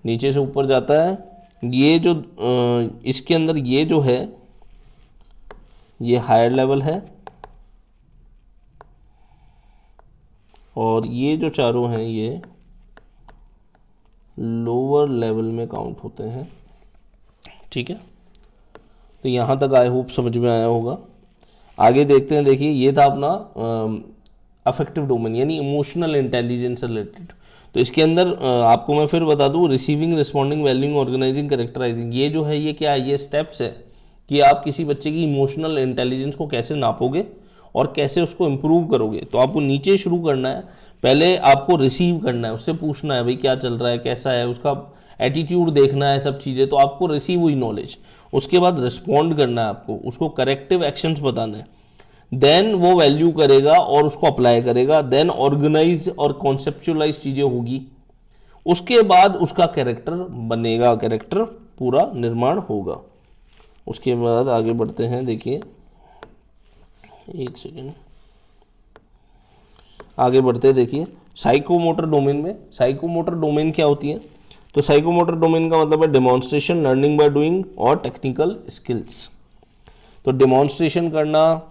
नीचे से ऊपर जाता है। ये जो इसके अंदर ये जो है ये हायर लेवल है, और ये जो चारों हैं ये लोअर लेवल में काउंट होते हैं। ठीक है, तो यहाँ तक आई होप समझ में आया होगा। आगे देखते हैं। देखिए ये था अपना अफेक्टिव डोमेन यानी इमोशनल इंटेलिजेंस से रिलेटेड। तो इसके अंदर आपको मैं फिर बता दूँ, receiving, responding, valuing, organising, characterising, ये जो है ये क्या है, ये स्टेप्स है कि आप किसी बच्चे की इमोशनल इंटेलिजेंस को कैसे नापोगे और कैसे उसको इम्प्रूव करोगे। तो आपको नीचे शुरू करना है, पहले आपको रिसीव करना है, उससे पूछना है भाई क्या चल रहा है, कैसा है, उसका एटीट्यूड देखना है, सब चीज़ें। तो आपको रिसीव हुई नॉलेज, उसके बाद रिस्पॉन्ड करना है आपको, उसको करेक्टिव एक्शंस बताना है, देन वो वैल्यू करेगा और उसको अप्लाई करेगा, देन ऑर्गेनाइज और कॉन्सेप्चुअलाइज चीज़ें होगी, उसके बाद उसका कैरेक्टर बनेगा, कैरेक्टर पूरा निर्माण होगा। उसके बाद आगे बढ़ते हैं। देखिए एक सेकेंड, आगे बढ़ते हैं। देखिए साइकोमोटर डोमेन में, साइकोमोटर डोमेन क्या होती है, तो साइकोमोटर डोमेन का मतलब है डेमोन्स्ट्रेशन, लर्निंग बाय डूइंग और टेक्निकल स्किल्स। तो डेमोन्स्ट्रेशन करना,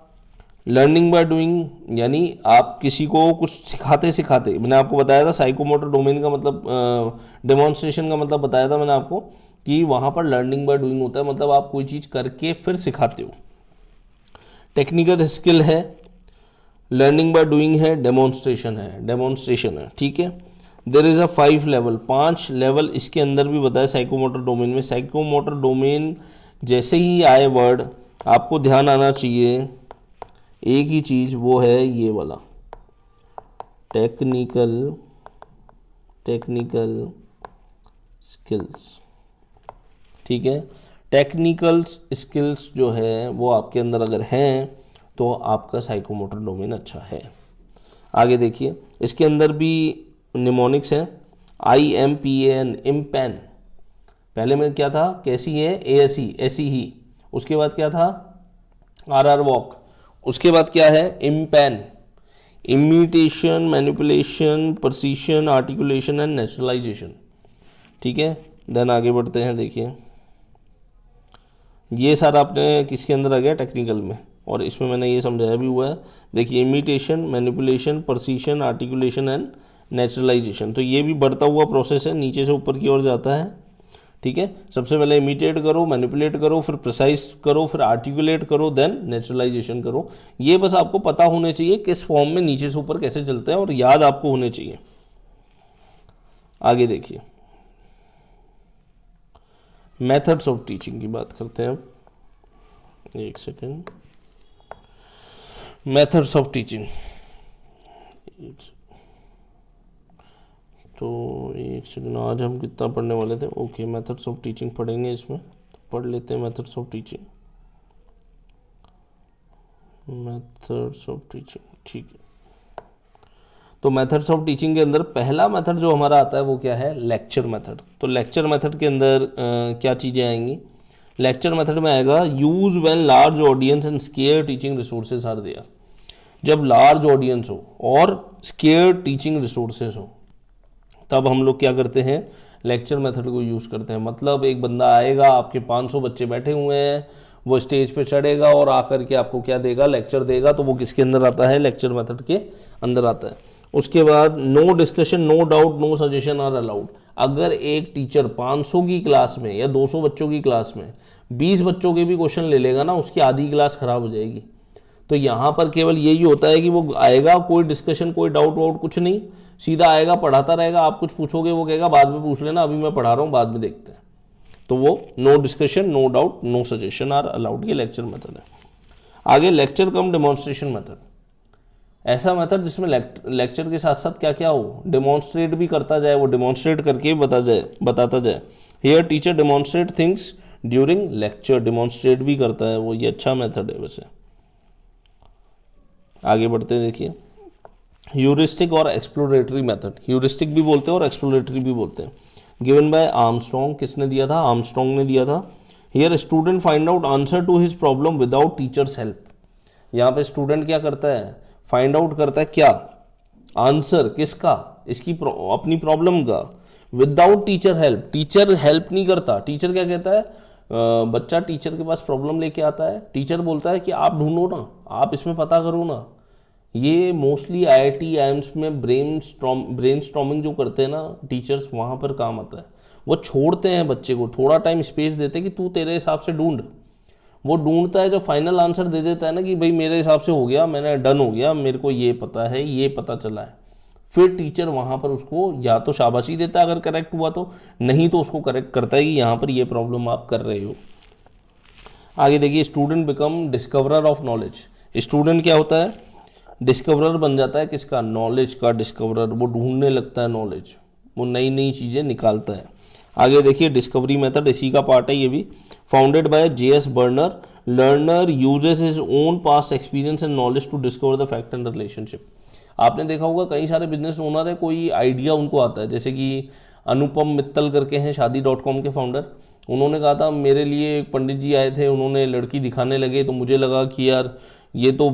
लर्निंग बाय डूइंग यानी आप किसी को कुछ सिखाते सिखाते, मैंने आपको बताया था साइकोमोटर डोमेन का मतलब, डेमोन्स्ट्रेशन का मतलब बताया था मैंने आपको कि वहाँ पर लर्निंग बाय डूइंग होता है, मतलब आप कोई चीज़ करके फिर सिखाते हो। टेक्निकल स्किल है, लर्निंग बाय डूइंग है, डेमोन्स्ट्रेशन है। ठीक है, there is a 5 level, 5 level इसके अंदर भी बताया साइकोमोटर डोमेन में। साइकोमोटर डोमेन जैसे ही आए वर्ड आपको ध्यान आना चाहिए एक ही चीज़, वो है ये वाला टेक्निकल टेक्निकल स्किल्स, ठीक है। टेक्निकल स्किल्स जो है वो आपके अंदर अगर हैं तो आपका साइकोमोटर डोमेन अच्छा है। आगे देखिए, इसके अंदर भी निमोनिक्स हैं, IMPAN, इम्पैन। पहले में क्या था, कैसी है, ASE, ऐसी ही। उसके बाद क्या था, RR वॉक। उसके बाद क्या है, इम्पैन, imitation, manipulation, precision, articulation and naturalisation, ठीक है। देन आगे बढ़ते हैं, देखिए ये सारा आपने किसके अंदर आ गया, टेक्निकल में, और इसमें मैंने ये समझाया भी हुआ है। देखिए imitation, manipulation, precision, articulation and naturalisation, तो ये भी बढ़ता हुआ प्रोसेस है, नीचे से ऊपर की ओर जाता है, ठीक है। सबसे पहले इमिटेट करो, मैनिपुलेट करो, फिर प्रिसाइज करो, फिर आर्टिकुलेट करो, देन नेचुरलाइजेशन करो। ये बस आपको पता होने चाहिए किस फॉर्म में नीचे से ऊपर कैसे चलते हैं, और याद आपको होने चाहिए। आगे देखिए, मेथड्स ऑफ टीचिंग की बात करते हैं अब, एक सेकेंड। मेथड्स ऑफ टीचिंग, तो एक सेकेंड, आज हम कितना पढ़ने वाले थे, ओके मेथड्स ऑफ टीचिंग पढ़ेंगे, इसमें तो पढ़ लेते हैं methods of teaching. Methods of teaching, ठीक है। तो मेथड्स ऑफ टीचिंग के अंदर पहला मेथड जो हमारा आता है वो क्या है, लेक्चर मेथड। तो लेक्चर मेथड के अंदर क्या चीज़ें आएंगी, लेक्चर मेथड में आएगा use when large audience and scarce teaching resources are there. जब लार्ज ऑडियंस हो और स्केयर टीचिंग रिसोर्सेज हो, तब हम लोग क्या करते हैं, लेक्चर मेथड को यूज़ करते हैं। मतलब एक बंदा आएगा, आपके 500 बच्चे बैठे हुए हैं, वो स्टेज पे चढ़ेगा और आकर के आपको क्या देगा, लेक्चर देगा, तो वो किसके अंदर आता है, लेक्चर मेथड के अंदर आता है। उसके बाद no discussion, no doubt, no suggestion are allowed. अगर एक टीचर 500 की क्लास में या 200 बच्चों की क्लास में 20 बच्चों के भी क्वेश्चन ले लेगा ना, उसकी आधी क्लास खराब हो जाएगी। तो यहाँ पर केवल यही होता है कि वो आएगा, कोई डिस्कशन, कोई डाउट वाउट कुछ नहीं, सीधा आएगा, पढ़ाता रहेगा, आप कुछ पूछोगे वो कहेगा बाद में पूछ लेना, अभी मैं पढ़ा रहा हूँ, बाद में देखते हैं। तो वो no discussion, no doubt, no suggestion are allowed, ये लेक्चर मेथड है। आगे लेक्चर कम डेमोन्स्ट्रेशन मेथड, ऐसा मेथड जिसमें लेक्चर के साथ साथ क्या क्या हो, डेमोन्स्ट्रेट भी करता जाए, वो डेमोन्स्ट्रेट करके बताता जाए। Here teacher demonstrate things during lecture, demonstrate भी करता है वो, ये अच्छा मेथड है वैसे। आगे बढ़ते हैं, देखिए ह्यूरिस्टिक और एक्सप्लोरेटरी मेथड, ह्यूरिस्टिक भी बोलते हैं और एक्सप्लोरेटरी भी बोलते हैं। गिवन बाय आर्मस्ट्रॉन्ग, किसने दिया था, आर्मस्ट्रॉन्ग ने दिया था। Here student find out answer to his problem without teacher's help. यहाँ पे स्टूडेंट क्या करता है, फाइंड आउट करता है क्या, आंसर किसका, इसकी अपनी प्रॉब्लम का, without teacher help. Teacher help नहीं करता, टीचर क्या कहता है, बच्चा टीचर के पास प्रॉब्लम लेके आता है, टीचर बोलता है कि आप ढूंढो ना, आप इसमें पता करो ना। ये मोस्टली IIT IIMs में ब्रेनस्टॉर्मिंग जो करते हैं ना टीचर्स, वहाँ पर काम आता है। वो छोड़ते हैं बच्चे को, थोड़ा टाइम स्पेस देते हैं कि तू तेरे हिसाब से ढूंढ। वो ढूंढता है, जो फाइनल आंसर दे देता है ना कि भाई मेरे हिसाब से हो गया, मैंने डन हो गया, मेरे को ये पता है, ये पता चला है, फिर टीचर वहाँ पर उसको या तो शाबाशी देता है अगर करेक्ट हुआ तो, नहीं तो उसको करेक्ट करता है कि यहाँ पर ये प्रॉब्लम आप कर रहे हो। आगे देखिए, student become discoverer of knowledge. Student क्या होता है, डिस्कवरर बन जाता है, किसका, नॉलेज का डिस्कवरर। वो ढूंढने लगता है नॉलेज, वो नई नई चीज़ें निकालता है। आगे देखिए, डिस्कवरी मेथड इसी का पार्ट है ये भी। Founded by J.S. Bruner, learner uses his own past experience and knowledge to discover the fact and relationship. आपने देखा होगा कई सारे बिजनेस ओनर है, कोई आइडिया उनको आता है, जैसे कि अनुपम मित्तल करके हैं शादी.com के फाउंडर। उन्होंने कहा था, मेरे लिए एक पंडित जी आए थे, उन्होंने लड़की दिखाने लगे, तो मुझे लगा कि यार ये तो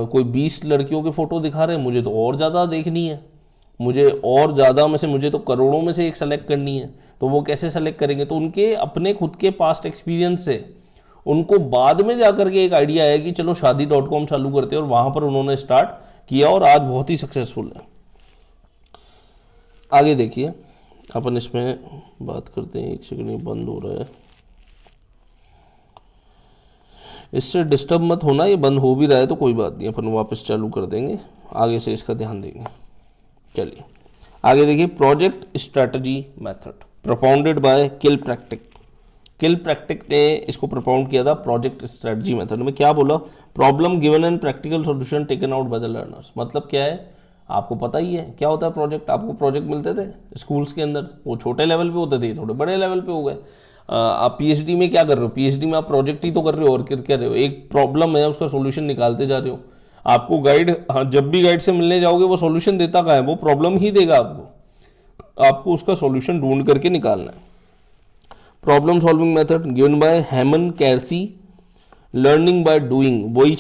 कोई 20 लड़कियों के फ़ोटो दिखा रहे हैं, मुझे तो और ज़्यादा देखनी है, मुझे और ज़्यादा में से, मुझे तो करोड़ों में से एक सेलेक्ट करनी है। तो वो कैसे सेलेक्ट करेंगे, तो उनके अपने खुद के पास्ट एक्सपीरियंस से उनको बाद में जाकर के एक आइडिया आया कि चलो शादी.com चालू करते हैं, और वहाँ पर उन्होंने स्टार्ट किया और आज बहुत ही सक्सेसफुल है। आगे देखिए, अपन इसमें बात करते हैं, एक सेकंड, ये बंद हो रहा है, इससे डिस्टर्ब मत होना, ये बंद हो भी रहा है तो कोई बात नहीं, अपन वापस चालू कर देंगे, आगे से इसका ध्यान देंगे। चलिए आगे देखिए, project strategy method propounded by Kilpatrick. Kilpatrick ने इसको प्रोपाउंड किया था। प्रोजेक्ट स्ट्रेटजी मेथड में क्या बोला, problem given and practical solution taken out by the learners. मतलब क्या है, आपको पता ही है क्या होता है प्रोजेक्ट। आपको प्रोजेक्ट मिलते थे स्कूल्स के अंदर, वो छोटे लेवल पे होते थे, थोड़े बड़े लेवल पे हो गए। आप पीएचडी में क्या कर रहे हो, पीएचडी में आप प्रोजेक्ट ही तो कर रहे हो और क्या कर रहे हो, एक प्रॉब्लम है उसका सॉल्यूशन निकालते जा रहे हो। आपको गाइड, हाँ, जब भी गाइड से मिलने जाओगे वो सॉल्यूशन देता कहाँ है, वो प्रॉब्लम ही देगा आपको उसका सॉल्यूशन ढूंढ करके निकालना है। Problem solving method given by हेमन कैरसी, लर्निंग बाय डूइंग, वही